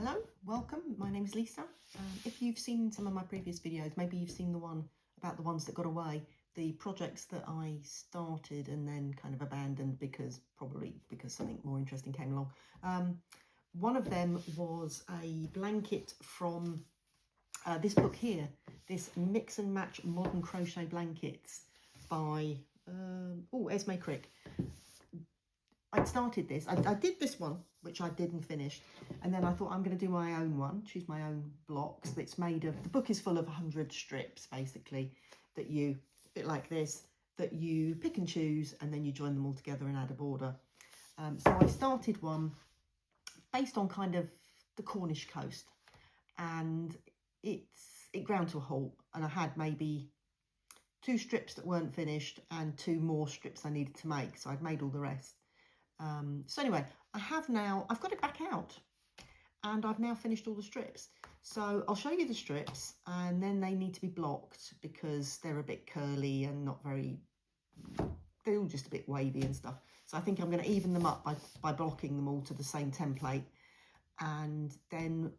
Hello, welcome. My name is Lisa. If you've seen some of my previous videos, maybe you've seen the one about the ones that got away, the projects that I started and then kind of abandoned probably because something more interesting came along. One of them was a blanket from this book here, this Mix and Match Modern Crochet Blankets by Esme Crick. I'd started this, I did this one, which I didn't finish, and then I thought I'm going to do my own one, choose my own blocks. That's made of, the book is full of 100 strips basically, that you, a bit like this, that you pick and choose and then you join them all together and add a border. So I started one based on kind of the Cornish Coast, and it ground to a halt, and I had maybe 2 strips that weren't finished and 2 more strips I needed to make, so I'd made all the rest. So anyway, I've got it back out and I've now finished all the strips. So I'll show you the strips, and then they need to be blocked because they're a bit curly and they're all just a bit wavy and stuff. So I think I'm going to even them up by blocking them all to the same template, and then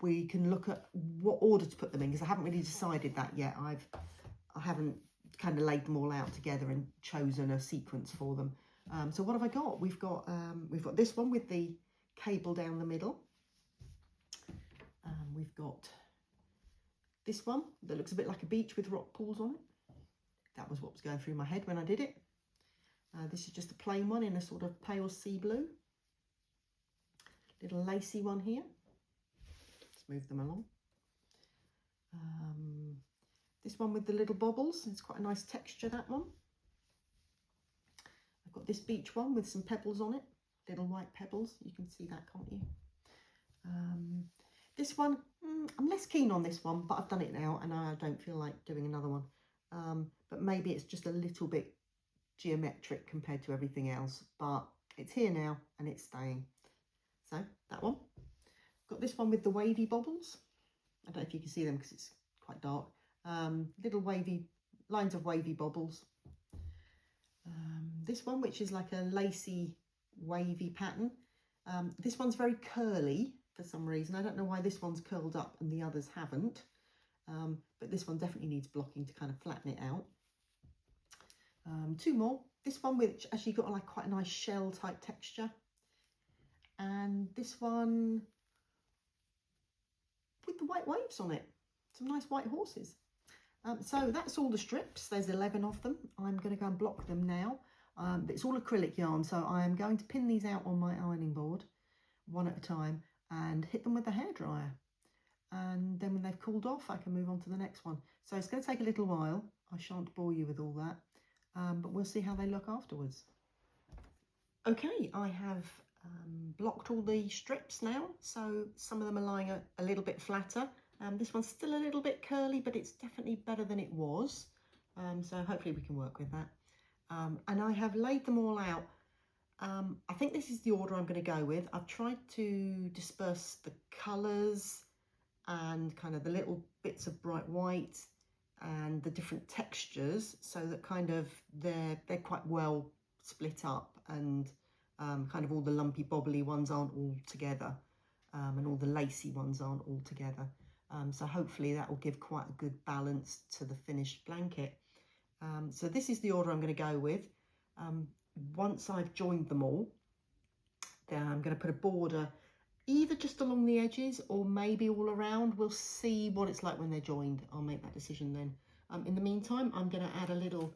we can look at what order to put them in, because I haven't really decided that yet. I haven't kind of laid them all out together and chosen a sequence for them. So what have I got? We've got this one with the cable down the middle. We've got this one that looks a bit like a beach with rock pools on it. That was what was going through my head when I did it. This is just a plain one in a sort of pale sea blue. Little lacy one here. Let's move them along. This one with the little bobbles. It's quite a nice texture, that one. I've got this beach one with some pebbles on it, little white pebbles. You can see that, can't you? This one, I'm less keen on this one, but I've done it now and I don't feel like doing another one. But maybe it's just a little bit geometric compared to everything else, but it's here now and it's staying. So that one. Got this one with the wavy bobbles. I don't know if you can see them because it's quite dark. Little wavy lines of wavy bobbles. This one, which is like a lacy wavy pattern. This one's very curly for some reason. I don't know why this one's curled up and the others haven't, but this one definitely needs blocking to kind of flatten it out. 2 more. This one, which actually got like quite a nice shell type texture, and this one with the white waves on it, some nice white horses. So that's all the strips. There's 11 of them. I'm going to go and block them now. It's all acrylic yarn, so I am going to pin these out on my ironing board one at a time and hit them with the hairdryer. And then when they've cooled off, I can move on to the next one. So it's going to take a little while. I shan't bore you with all that, but we'll see how they look afterwards. Okay, I have blocked all the strips now, so some of them are lying a little bit flatter. This one's still a little bit curly, but it's definitely better than it was. So hopefully we can work with that. And I have laid them all out. I think this is the order I'm going to go with. I've tried to disperse the colours and kind of the little bits of bright white and the different textures, so that kind of they're quite well split up, and kind of all the lumpy bobbly ones aren't all together, and all the lacy ones aren't all together. So hopefully that will give quite a good balance to the finished blanket. So this is the order I'm going to go with. Once I've joined them all, then I'm going to put a border either just along the edges or maybe all around. We'll see what it's like when they're joined. I'll make that decision then. In the meantime, I'm going to add a little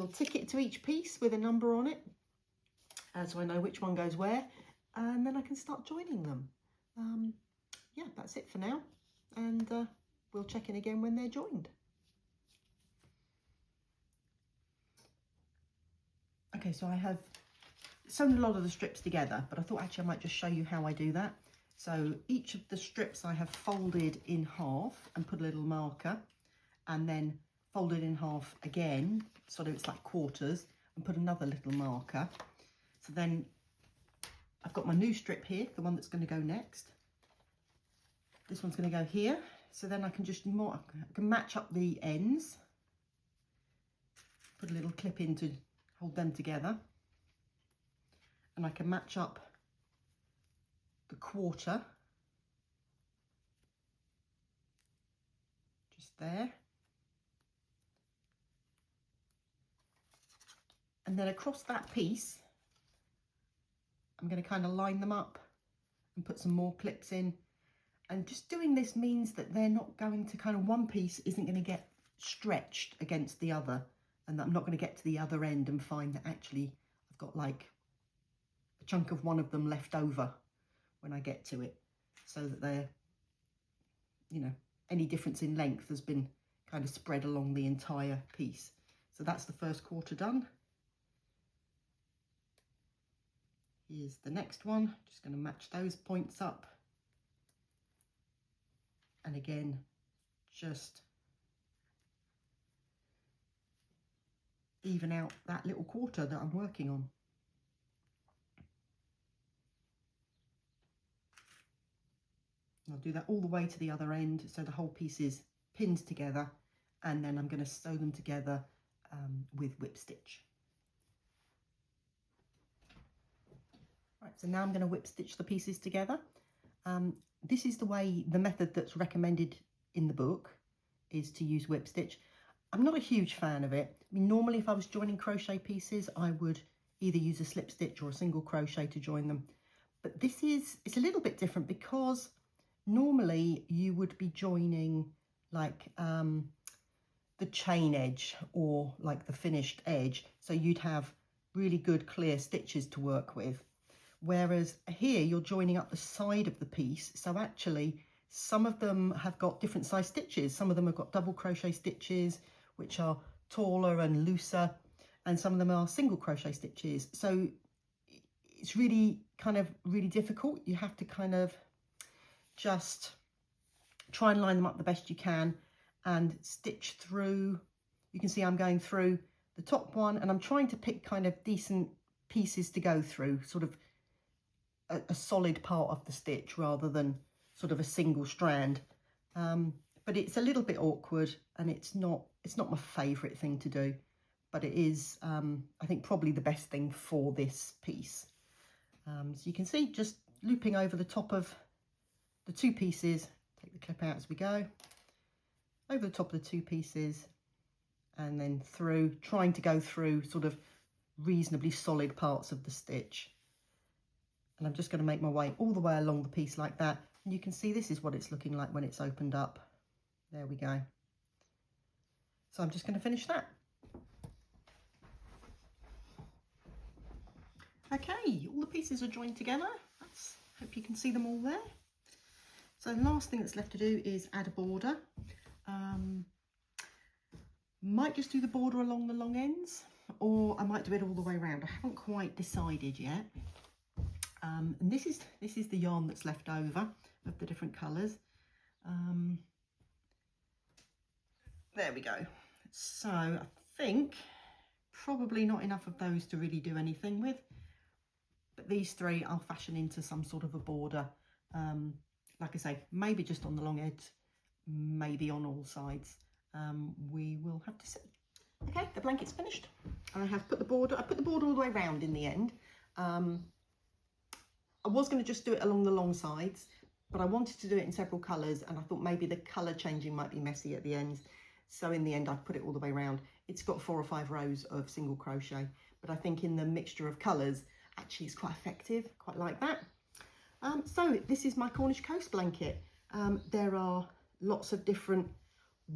ticket to each piece with a number on it, so I know which one goes where, and then I can start joining them. Yeah, that's it for now, and we'll check in again when they're joined. Okay, so I have sewn a lot of the strips together, but I thought actually I might just show you how I do that. So each of the strips I have folded in half and put a little marker, and then folded in half again, sort of it's like quarters, and put another little marker. So then I've got my new strip here, the one that's going to go next. This one's going to go here, so then I can just match up the ends, put a little clip in to hold them together, and I can match up the quarter just there. And then across that piece, I'm going to kind of line them up and put some more clips in. And just doing this means that they're not going to kind of, one piece isn't going to get stretched against the other, and that I'm not going to get to the other end and find that actually I've got like a chunk of one of them left over when I get to it, so that they're, you know, any difference in length has been kind of spread along the entire piece. So that's the first quarter done. Here's the next one. Just going to match those points up. And again, just even out that little quarter that I'm working on. I'll do that all the way to the other end, so the whole piece is pinned together, and then I'm going to sew them together with whip stitch. Right, so now I'm going to whip stitch the pieces together. This is the method that's recommended in the book, is to use whip stitch. I'm not a huge fan of it. I mean, normally if I was joining crochet pieces, I would either use a slip stitch or a single crochet to join them. But it's a little bit different, because normally you would be joining like the chain edge or like the finished edge. So you'd have really good clear stitches to work with. Whereas here you're joining up the side of the piece. So actually some of them have got different size stitches. Some of them have got double crochet stitches, which are taller and looser. And some of them are single crochet stitches. So it's really really difficult. You have to kind of just try and line them up the best you can and stitch through. You can see I'm going through the top one, and I'm trying to pick kind of decent pieces to go through, sort of a solid part of the stitch rather than sort of a single strand. But it's a little bit awkward, and it's not my favourite thing to do, but it is I think probably the best thing for this piece. So you can see, just looping over the top of the two pieces, take the clip out as we go, over the top of the two pieces, and then through, trying to go through sort of reasonably solid parts of the stitch. And I'm just going to make my way all the way along the piece like that. And you can see this is what it's looking like when it's opened up. There we go. So I'm just going to finish that. Okay, all the pieces are joined together. Hope you can see them all there. So the last thing that's left to do is add a border. Might just do the border along the long ends, or I might do it all the way around. I haven't quite decided yet. And this is the yarn that's left over of the different colours. There we go. So I think probably not enough of those to really do anything with, but these three I'll fashion into some sort of a border. Like I say, maybe just on the long edge, maybe on all sides. We will have to see. Okay, the blanket's finished. I put the border all the way around in the end. I was going to just do it along the long sides, but I wanted to do it in several colours, and I thought maybe the colour changing might be messy at the ends. So in the end, I've put it all the way around. It's got 4 or 5 rows of single crochet, but I think in the mixture of colours, actually it's quite effective, quite like that. So this is my Cornish Coast blanket. There are lots of different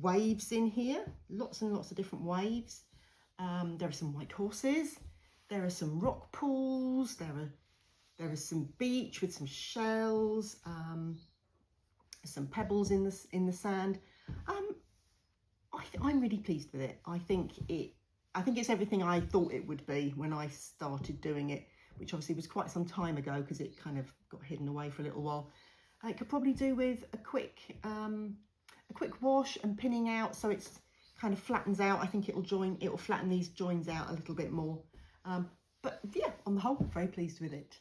waves in here, lots and lots of different waves. There are some white horses, there are some rock pools, there is some beach with some shells, some pebbles in the sand. I'm really pleased with it. I think it's everything I thought it would be when I started doing it, which obviously was quite some time ago because it kind of got hidden away for a little while. I could probably do with a quick wash and pinning out, so it's kind of flattens out. I think it'll flatten these joins out a little bit more. But yeah, on the whole, very pleased with it.